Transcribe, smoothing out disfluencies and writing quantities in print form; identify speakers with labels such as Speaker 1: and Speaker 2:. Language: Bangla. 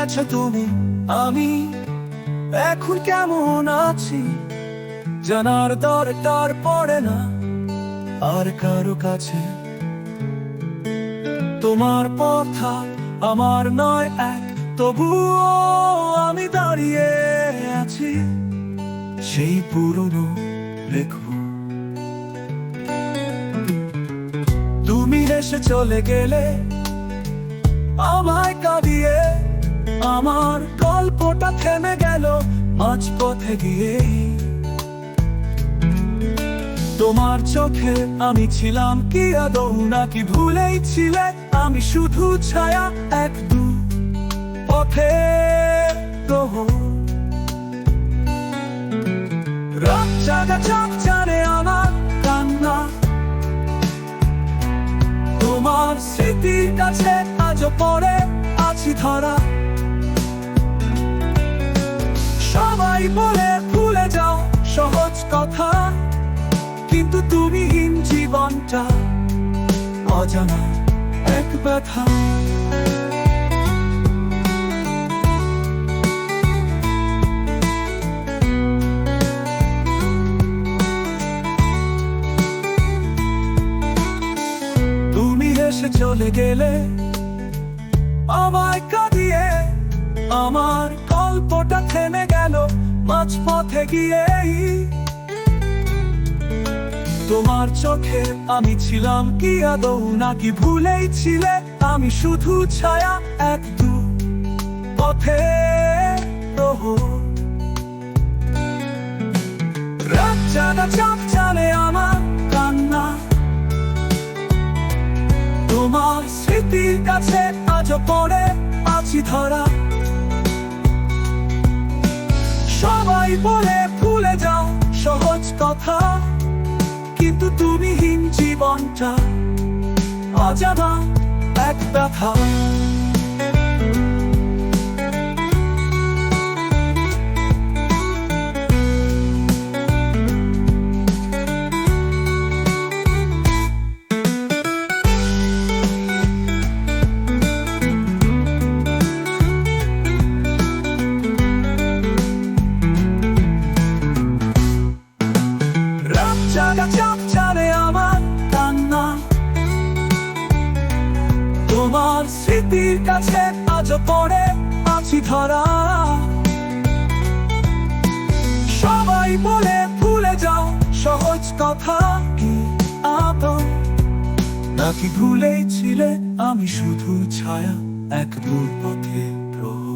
Speaker 1: গেছো তুমি, আমি এখন কেমন আছি জানার দরকার পড়ে না আর কারো কাছে। তোমার কথা আমার নয় এক, তবুও আমি দাঁড়িয়ে আছি সেই পুরনো লেখো। তুমি এসে চলে গেলে আমায় কাঁদিয়ে, আমার গল্পটা থেমে গেল মাঝপথে গিয়ে। তোমার চোখে আমি ছিলাম কি আদৌ, নাকি ভুলেই ছিলে আমি শুধু ছায়া এক দু পথে প্রহর। রাত জাগা চাপ জানে আমার কান্না, তোমার স্মৃতির কাছে আজও পড়ে আছি ধরা। সবাই বলে ভুলে যাও সহজ কথা, কিন্তু তুমিহীন জীবনটা অজানা এক ব্যথা। তুমি এসে চলে গেলে আমায় কাঁদিয়ে, আমার গল্পটা থেমে গেল মাঝপথে গিয়ে। তোমার চোখে আমি ছিলাম কি আদৌ, নাকি ভুলেই ছিলে আমি শুধু ছায়া এক দু পথে প্রহর। রাত জাগা চাপ জানে আমার কান্না, তোমার স্মৃতির কাছে আজও পড়ে আছি ধরা। সবাই বলে ভুলে যাও সহজ কথা, কিন্তু তুমিহীন জীবনটা অজানা এক ব্যথা। জাগা চাপ জানে আমার কান্না, তোমার স্মৃতির কাছে আজও পড়ে আছি ধরা। সবাই বলে ভুলে যাও সহজ কথা, কি আদৌ নাকি ভুলেই ছিলে আমি শুধু ছায়া এক দূর পথে প্রহর।